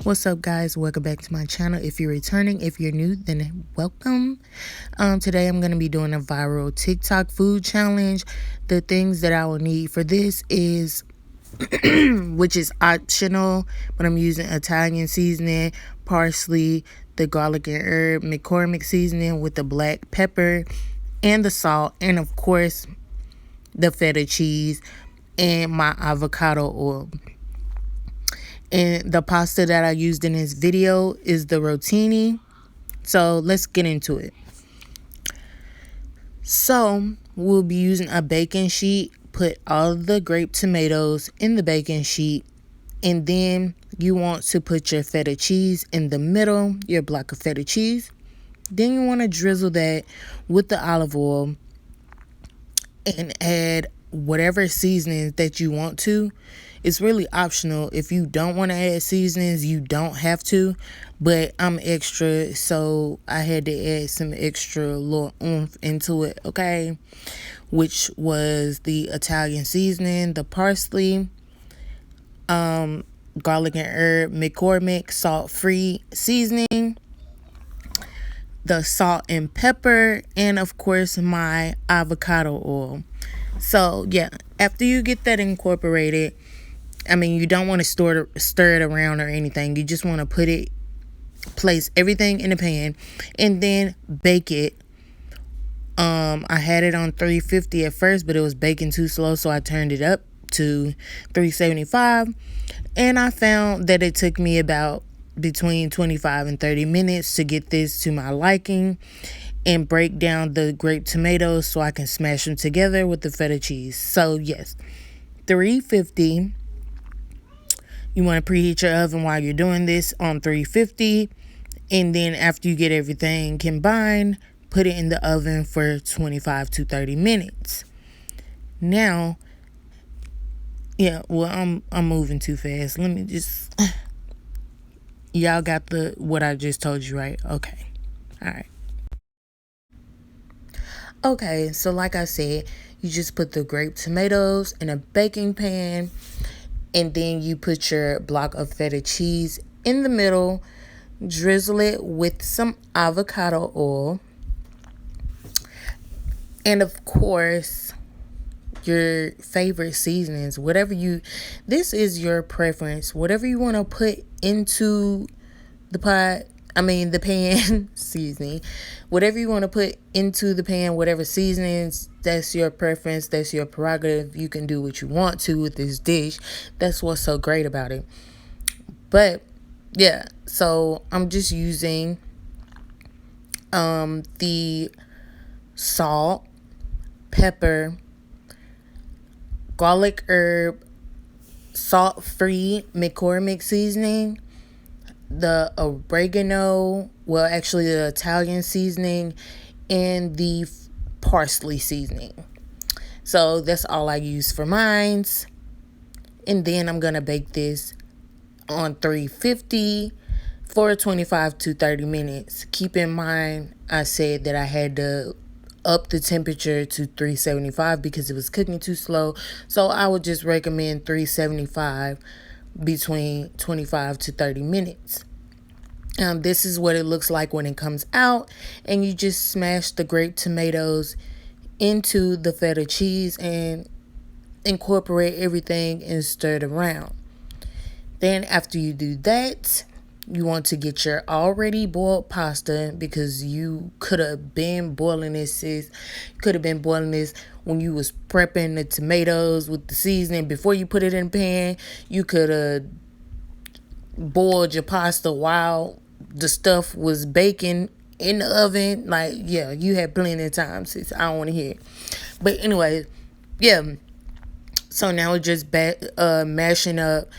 What's up, guys? Welcome back to my channel. If you're returning, if you're new, then welcome. Today I'm going to be doing a viral TikTok food challenge. The things that I will need for this is which is optional, but I'm using Italian seasoning, parsley, the garlic and herb McCormick seasoning with the black pepper and the salt, and of course the feta cheese and my avocado oil. And the pasta that I used in this video is the rotini. So let's get into it. So we'll be using a baking sheet. Put all of the grape tomatoes in the baking sheet. And then you want to put your feta cheese in the middle, your block of feta cheese. Then you want to drizzle that with the olive oil and add whatever seasonings that you want to. It's really optional. If you don't want to add seasonings, you don't have to, but I'm extra, so I had to add some extra little oomph into it, okay? Which was the Italian seasoning, the parsley, garlic and herb McCormick salt-free seasoning, the salt and pepper, and of course my avocado oil. So yeah, after you get that incorporated, you don't want to stir it around or anything. You just want to place everything in the pan and then bake it. I had it on 350 at first, but it was baking too slow, so I turned it up to 375. And I found that it took me about between 25 and 30 minutes to get this to my liking and break down the grape tomatoes so I can smash them together with the feta cheese. So yes, 350. You want to preheat your oven while you're doing this on 350. And then after you get everything combined, put it in the oven for 25 to 30 minutes. Now, I'm moving too fast. Let me just... Y'all got what I just told you, right? Okay. All right. Okay, so like I said, you just put the grape tomatoes in a baking pan. And then you put your block of feta cheese in the middle, drizzle it with some avocado oil, and of course your favorite seasonings, this is your preference, whatever you want to put into the the pan seasoning, whatever you want to put into the pan, whatever seasonings, that's your preference, that's your prerogative. You can do what you want to with this dish. That's what's so great about it. But yeah, so I'm just using the salt, pepper, garlic herb, salt-free McCormick seasoning, the oregano, the Italian seasoning, and the parsley seasoning. So that's all I use for mine. And then I'm gonna bake this on 350 for 25 to 30 minutes. Keep in mind, I said that I had to up the temperature to 375 because it was cooking too slow. So I would just recommend 375 between 25 to 30 minutes. This is what it looks like when it comes out, and you just smash the grape tomatoes into the feta cheese and incorporate everything and stir it around. Then after you do that, you want to get your already boiled pasta, because you could have been boiling this, sis. You could have been boiling this when you was prepping the tomatoes with the seasoning before you put it in the pan. You could have boiled your pasta while the stuff was baking in the oven. You had plenty of time, sis. I don't want to hear it. But anyway, yeah. So now we're just mashing up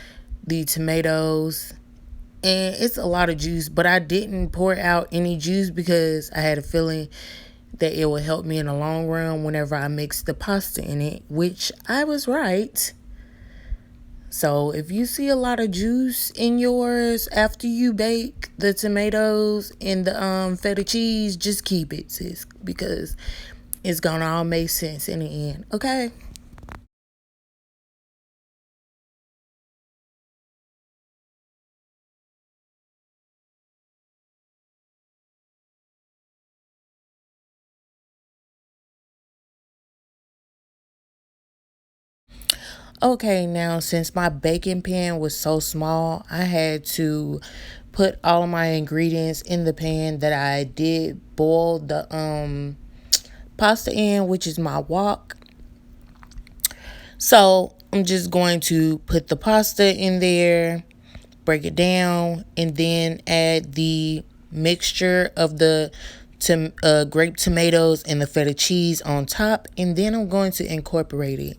the tomatoes. And it's a lot of juice, but I didn't pour out any juice because I had a feeling that it would help me in the long run whenever I mix the pasta in it, which I was right. So if you see a lot of juice in yours after you bake the tomatoes and the feta cheese, just keep it, sis, because it's gonna all make sense in the end, okay? Okay, now since my baking pan was so small, I had to put all of my ingredients in the pan that I did boil the pasta in, which is my wok. So I'm just going to put the pasta in there, break it down, and then add the mixture of the grape tomatoes and the feta cheese on top, and then I'm going to incorporate it.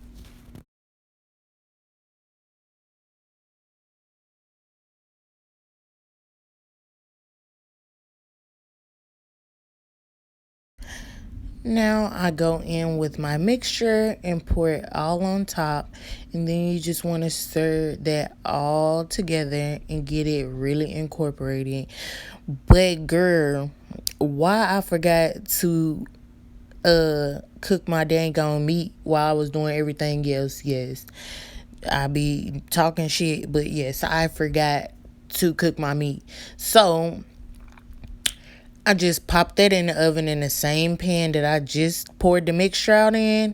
Now I go in with my mixture and pour it all on top, and then you just want to stir that all together and get it really incorporated. But girl, why I forgot to cook my dang on meat while I was doing everything else? Yes, I be talking shit, but yes, I forgot to cook my meat. So I just popped that in the oven in the same pan that I just poured the mixture out in.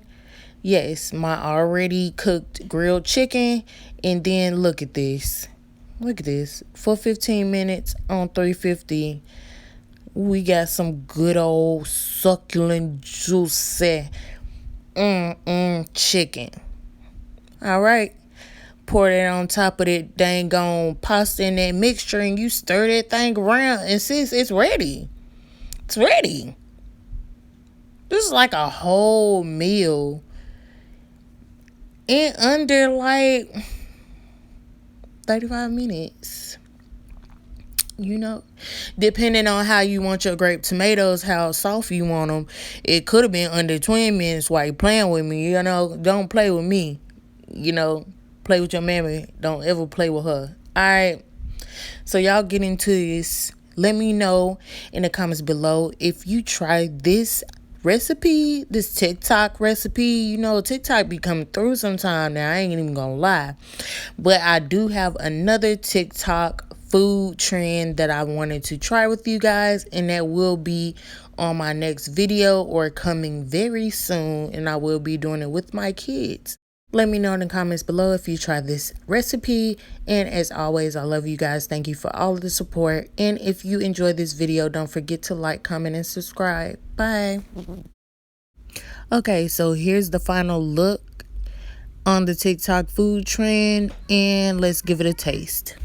Yes, my already cooked grilled chicken. And then look at this. Look at this. For 15 minutes on 350, we got some good old succulent, juicy chicken. All right. Pour that on top of that dang on pasta in that mixture, and you stir that thing around, and sis, it's ready. It's ready. This is like a whole meal in under like 35 minutes. You know, depending on how you want your grape tomatoes, how soft you want them, it could have been under 20 minutes while you playing with me. You know, don't play with me. You know, play with your mammy. Don't ever play with her. All right. So y'all get into this. Let me know in the comments below if you try this recipe, this TikTok recipe. You know, TikTok be coming through sometime now. I ain't even gonna lie. But I do have another TikTok food trend that I wanted to try with you guys, and that will be on my next video or coming very soon, and I will be doing it with my kids. Let me know in the comments below if you try this recipe. And as always, I love you guys. Thank you for all of the support. And if you enjoyed this video, don't forget to like, comment, and subscribe. Bye. Okay, so here's the final look on the TikTok food trend. And let's give it a taste.